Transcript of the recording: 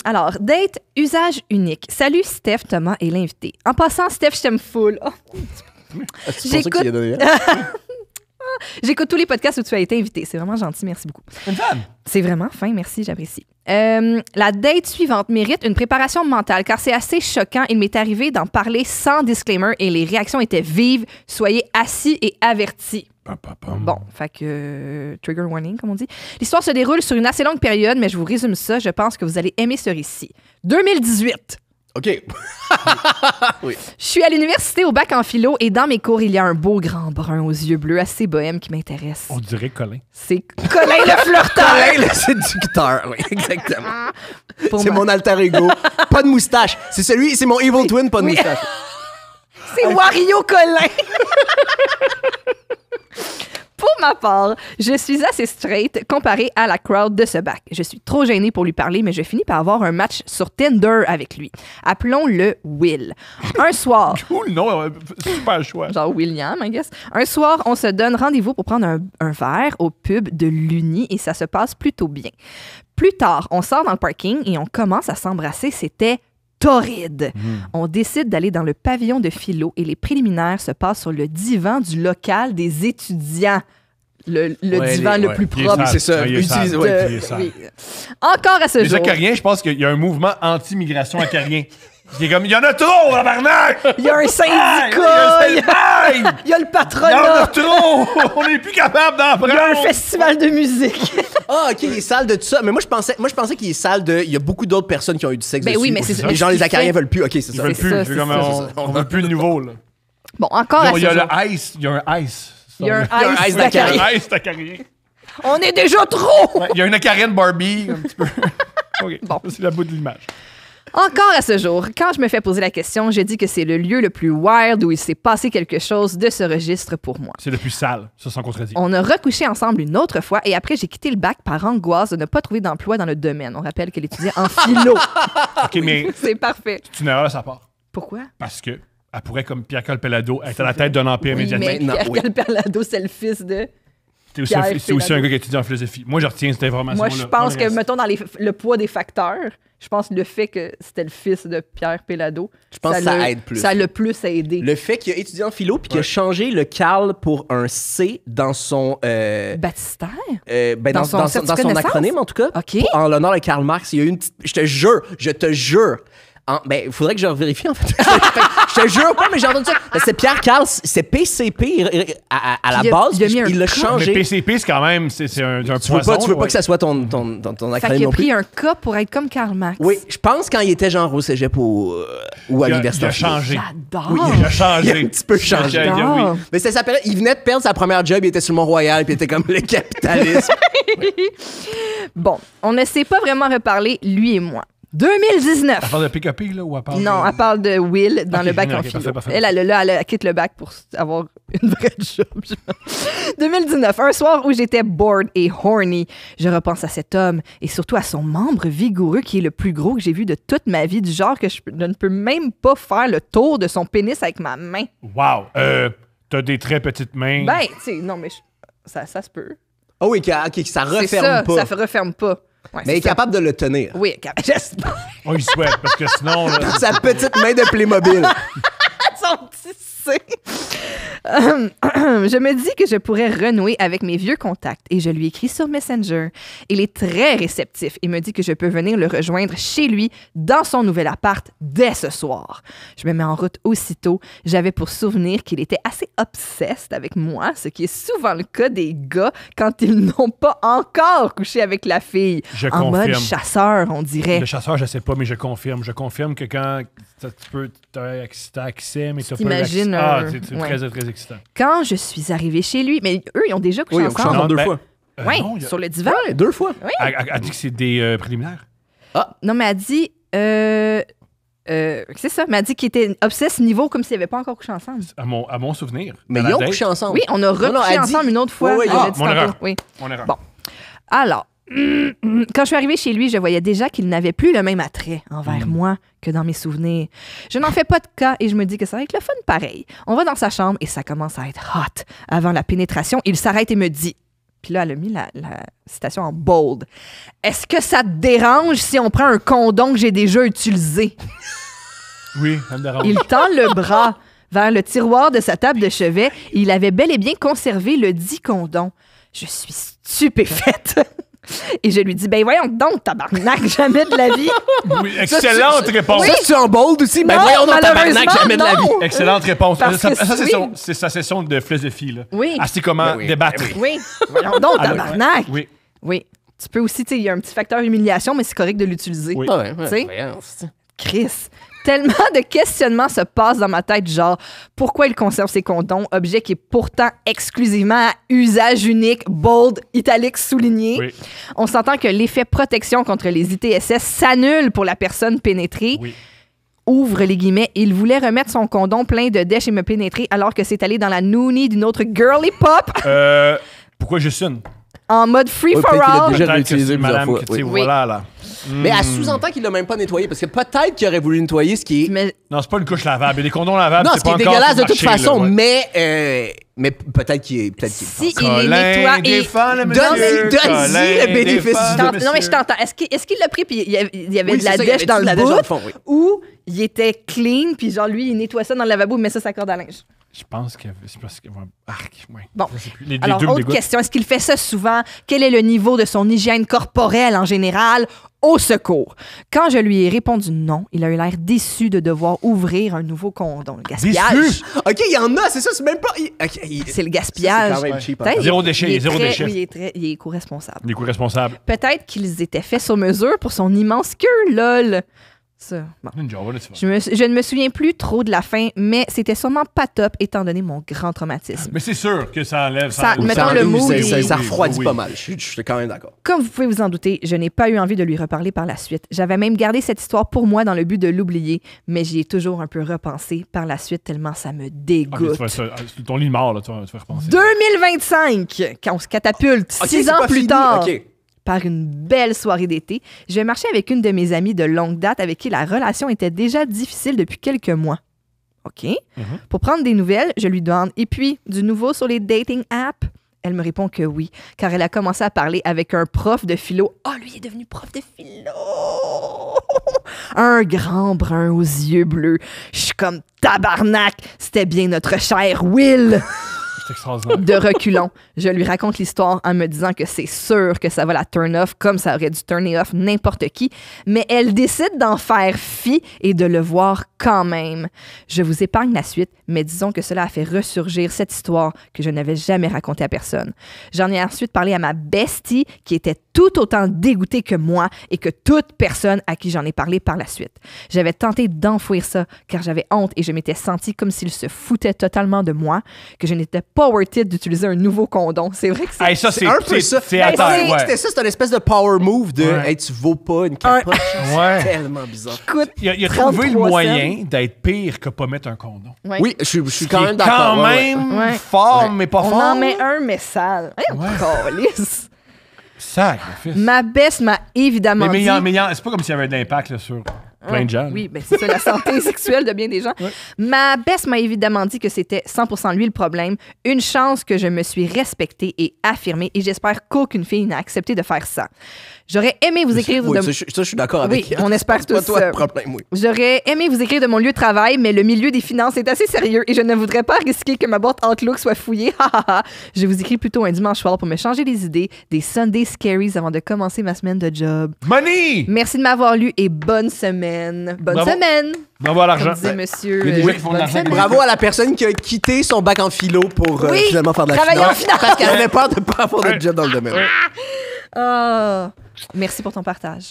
Alors, date, usage unique. Salut Steph, Thomas et l'invité. En passant, Steph, je t'aime full. Oh. C'est pour ça qu'il a donné. J'écoute tous les podcasts où tu as été invité. C'est vraiment gentil, merci beaucoup. Une fan. C'est vraiment fin, merci, j'apprécie. La date suivante mérite une préparation mentale car c'est assez choquant. Il m'est arrivé d'en parler sans disclaimer et les réactions étaient vives. Soyez assis et avertis. Bon, fait que trigger warning, comme on dit. L'histoire se déroule sur une assez longue période, mais je vous résume ça. Je pense que vous allez aimer ce récit. 2018. OK. Oui. Je suis à l'université au bac en philo et dans mes cours, il y a un beau grand brun aux yeux bleus assez bohème qui m'intéresse. On dirait Colin. C'est Colin le flirteur. Colin, le séducteur. Oui, exactement. Pour C'est moi. mon alter ego. Pas de moustache. C'est mon evil twin, pas de Oui. moustache. C'est Wario Colin. Pour ma part, je suis assez straight comparé à la crowd de ce bac. Je suis trop gênée pour lui parler, mais je finis par avoir un match sur Tinder avec lui. Appelons-le Will. Un soir... Cool, non, super choix. Genre William, I guess. Un soir, on se donne rendez-vous pour prendre un verre au pub de l'Uni et ça se passe plutôt bien. Plus tard, on sort dans le parking et on commence à s'embrasser. C'était torride. On décide d'aller dans le pavillon de philo et les préliminaires se passent sur le divan du local des étudiants. Le Ouais, divan le plus Il est propre. sale. C'est ça. Il est sale. Utilise- ouais. Il est sale. Oui. Encore à ce Les jour. acariens, je pense qu'il y a un mouvement anti-migration acarien. Qui est comme, il y en a trop, tabarnak! Il y a un Ah, syndicat, il y a il y a le Il y en a patronat, trop! On n'est plus capable d'en il y a un prendre! festival de musique. Ah, OK, il est sale de tout ça. Mais moi, je pensais qu'il est sale de... Il y a beaucoup d'autres personnes qui ont eu du sexe Ben dessus. oui, mais c'est ça. Les gens, Mais les ce qu'il acariens fait- veulent plus. OK, c'est Ils ça. veulent C'est plus. ça, C'est c'est comme, ça, on veut plus de nouveau, là. Bon, encore Non, à il ce y a jour. le ice. Il y a un ice. Il y a un Il y a un ice ice d'acarien. d'acarien. Un ice d'acarien. On est déjà trop! Ouais, il y a une acarienne Barbie, un petit peu. OK, Bon. ça, c'est la bout de l'image. Encore à ce jour, quand je me fais poser la question, je dis que c'est le lieu le plus wild où il s'est passé quelque chose de ce registre pour moi. C'est le plus sale, ça sans contredit. On a recouché ensemble une autre fois et après, j'ai quitté le bac par angoisse de ne pas trouver d'emploi dans le domaine. On rappelle qu'elle étudiait en philo. OK, mais C'est parfait. c'est une erreur de sa part. Pourquoi? Parce que elle pourrait, comme Pierre Colpelado, être à la tête d'un empire Oui, médiatique. mais Maintenant, Pierre oui. Calpelado, c'est le fils de... C'est aussi Pierre un gars qui étudie en philosophie. Moi, je retiens cette information-là. Moi, je pense que, mettons, dans le poids des facteurs, je pense que le fait que c'était le fils de Pierre Pellado, Je pense que ça l'a- aide plus. Ça l'a plus aidé. Le fait qu'il a étudié en philo puis qu'il a Ouais. changé le cal pour un C dans son... Baptistère? ben, Dans dans son son certificat de naissance? acronyme, en tout cas. OK. En l'honneur de Karl Marx, il y a eu une petite... Je te jure. Ben, il faudrait que je vérifie, en fait. Je te jure pas, mais j'ai entendu ça. C'est Pierre Karl, c'est PCP à la Puis base. il a mis un Il l'a K. Mais changé. PCP, c'est quand même c'est un Tu veux poison. pas, là, que ça soit ton Fait acronyme qu'il a non plus. pris un cas pour être comme Karl Marx. Oui, je pense quand il était genre au cégep ou à l'université. Il a changé. J'adore. Oui, Il a changé. Il a un petit peu changé. J'adore. Oui. Mais c'était sa période, il venait de perdre sa première job, il était sur le Mont-Royal, puis il était comme le capitalisme. Bon, on ne s'est pas vraiment reparlé, lui et moi. 2019. Elle parle de pick-up, là, ou elle parle Non, de... elle parle de Will dans Ok, le bac ok, en parfait, philo. parfait. Elle quitte le bac pour avoir une vraie job. 2019, un soir où j'étais bored et horny. Je repense à cet homme et surtout à son membre vigoureux qui est le plus gros que j'ai vu de toute ma vie, du genre que je ne peux même pas faire le tour de son pénis avec ma main. Wow. T'as des très petites mains. Ben, tu sais, non, mais ça se peut. Oh oui, ok, ça C'est referme ça, pas. ça referme pas. Ouais, Mais il est c'est ça. capable de le tenir. Oui, j'espère. On y souhaite, parce que sinon... là, Sa petite main de Playmobil. Son petit C. Je me dis que je pourrais renouer avec mes vieux contacts et je lui écris sur Messenger. Il est très réceptif et me dit que je peux venir le rejoindre chez lui dans son nouvel appart dès ce soir. Je me mets en route aussitôt. J'avais pour souvenir qu'il était assez obsessed avec moi, ce qui est souvent le cas des gars quand ils n'ont pas encore couché avec la fille. Je en mode confirme. chasseur, on dirait. Le chasseur, je sais pas, mais je confirme. Je confirme que quand tu peux t'as accès, mais tu pas t'imagines l'accès. un- C'est ouais. très, très excitant. Quand je suis arrivée chez lui, mais eux, ils ont déjà couché Oui, on couche ensemble. ensemble deux ben, fois. Oui, non, il y a- sur le divan. Ouais, 2 fois. Elle dit que c'est des préliminaires. Non, mais elle dit... c'est ça, mais elle dit qu'il était obsesse niveau comme s'ils n'avaient pas encore couché ensemble. À mon souvenir. Mais dans ils la ont date, couché ensemble. Oui, on a recouché non, elle dit- ensemble une autre fois. Oui, oui, elle ah, a dit mon tantôt. erreur. Oui. Mon erreur. Bon. Alors, quand je suis arrivée chez lui, je voyais déjà qu'il n'avait plus le même attrait envers moi que dans mes souvenirs. Je n'en fais pas de cas et je me dis que ça va être le fun pareil. On va dans sa chambre et ça commence à être hot. Avant la pénétration, il s'arrête et me dit Puis là, elle a mis la citation en bold. « Est-ce que ça te dérange si on prend un condom que j'ai déjà utilisé? » Oui, ça me dérange. Il tend le bras vers le tiroir de sa table de chevet et il avait bel et bien conservé le dit condom. Je suis stupéfaite. Et je lui dis, ben voyons donc, tabarnak, jamais de la vie. Oui, excellente réponse. Ça, tu es en bold aussi? Ben Non, voyons donc, tabarnak, malheureusement, jamais de la vie. non. Excellente réponse. Parce Ça, que c'est sa session de philosophie. Là. Oui. Ah, c'est comment Ben oui, débattre. ben Oui, voyons donc, Ah, tabarnak. Oui. Oui. Tu peux aussi, tu sais, il y a un petit facteur humiliation, mais c'est correct de l'utiliser. Oui. Ah ouais, Tu sais? voyons, c'est- Chris. Tellement de questionnements se passent dans ma tête, genre, pourquoi il conserve ses condoms, objet qui est pourtant exclusivement à usage unique, bold, italique, souligné. Oui. On s'entend que l'effet protection contre les ITSS s'annule pour la personne pénétrée. Oui. Ouvre les guillemets, il voulait remettre son condom plein de dèches et me pénétrer alors que c'est allé dans la noonie d'une autre girly pop Pourquoi juste une? en mode free Ouais, for peut-être qu'il a all. déjà Peut-être que réutilisé c'est plusieurs madame fois, que, tu sais, oui. voilà, là. Mais elle sous-entend qu'il l'a même pas nettoyé parce que peut-être qu'il aurait voulu nettoyer, ce qui est. Mais Non, c'est pas une couche lavable. Il y a des condoms lavables, Non, c'est ce qui pas est encore dégueulasse de toute marché, là, façon, ouais. mais peut-être qu'il est. Peut-être qu'il est si il pas. les nettoie et... défend le Donne-y- monsieur. donne-y Colin le bénéfice défend du le doute. Non, mais je monsieur. t'entends. Est-ce qu'il l'a pris puis il y avait Oui, de la c'est ça, il y dèche avait dans de la le dèche dans bout le fond, oui. ou il était clean puis genre lui il nettoie ça dans le lavabo mais ça corde à linge? Je pense que c'est parce que. Arc, ouais. Bon. Je sais plus. Les Alors, deux me autre dégoûtent. question. Est-ce qu'il fait ça souvent? Quel est le niveau de son hygiène corporelle en général? Au secours. Quand je lui ai répondu non, il a eu l'air déçu de devoir ouvrir un nouveau condom. Le gaspillage. Déçu? Ok, il y en a, c'est ça, c'est même pas. Ok, C'est le ça, gaspillage. c'est quand même cheap, hein. Peut-être Zéro il- déchet, il est zéro très- déchet. Oui, il est éco-responsable. Les coups responsables. Peut-être qu'ils étaient faits sur mesure pour son immense queue, lol. Ça, bon. Une job, là, tu vois. Je ne me souviens plus trop de la fin, mais c'était sûrement pas top étant donné mon grand traumatisme. Mais c'est sûr que ça enlève. Ça- enlève. mettons Ça- le mot, ça, il- ça refroidit Oui. pas mal. Je suis quand même d'accord. Comme vous pouvez vous en douter, je n'ai pas eu envie de lui reparler par la suite. J'avais même gardé cette histoire pour moi dans le but de l'oublier, mais j'y ai toujours un peu repensé par la suite tellement ça me Ah, mais dégoûte. tu vois ça, sur ton lit de mort, là, tu vas repenser. 2025, quand on se catapulte, Ok, 6 c'est ans pas plus fini, tard, ok. par une belle soirée d'été, je vais marcher avec une de mes amies de longue date avec qui la relation était déjà difficile depuis quelques mois. OK. Pour prendre des nouvelles, je lui demande « Et puis, du nouveau sur les dating apps? » Elle me répond que oui, car elle a commencé à parler avec un prof de philo. Oh, lui, il est devenu prof de philo! Un grand brun aux yeux bleus. Je suis comme tabarnak! C'était bien notre cher Will! C'est extraordinaire. De reculons, je lui raconte l'histoire en me disant que c'est sûr que ça va la turn off comme ça aurait dû turner off n'importe qui, mais elle décide d'en faire fi et de le voir quand même. Je vous épargne la suite, mais disons que cela a fait ressurgir cette histoire que je n'avais jamais racontée à personne. J'en ai ensuite parlé à ma bestie qui était tout autant dégoûtée que moi et que toute personne à qui j'en ai parlé par la suite. J'avais tenté d'enfouir ça car j'avais honte et je m'étais sentie comme s'il se foutait totalement de moi, que je n'étais pas worth it d'utiliser un nouveau condom. C'est vrai que c'est... Hey, ça, C'est un peu ça. C'est à Ben, terre, ouais. C'était ça, c'est une espèce de power move de Ouais. hey, tu vaux pas une capote. Ouais. Tellement bizarre. Écoute, Il a trouvé le 33 moyen d'être pire que pas mettre un condom. ouais. Oui, je suis Qui quand est même d'accord. quand ouais, ouais. même Ouais. fort, Ouais. mais pas On fort. en met un, mais sale. Hey, on Ouais. calisse. Sacrifice. Ma best m'a évidemment Mais dit... c'est pas comme s'il y avait de l'impact là, sur plein de gens. là. Oui, ben c'est ça, la santé sexuelle de bien des gens. Ma best m'a évidemment dit que c'était 100% lui le problème. Une chance que je me suis respectée et affirmée et j'espère qu'aucune fille n'a accepté de faire ça. J'aurais aimé vous écrire... Oui, de... ça, je suis d'accord avec. Oui, on espère C'est pas tous toi ça. le problème, oui. J'aurais aimé vous écrire de mon lieu de travail, mais le milieu des finances est assez sérieux et je ne voudrais pas risquer que ma boîte Outlook soit fouillée. Je vous écris plutôt un dimanche soir pour me changer les idées, des Sunday Scaries avant de commencer ma semaine de job. Money! Merci de m'avoir lu et bonne semaine. Bonne Bravo. semaine! Bravo à Comme l'argent. disait monsieur. Il y a des gens qui font de bonne l'argent. semaine. Bravo à la personne qui a quitté son bac en philo pour Oui, finalement faire de la travailler en finance. finance. Parce qu'elle avait peur de ne pas avoir de job dans le domaine. Ah, merci pour ton partage.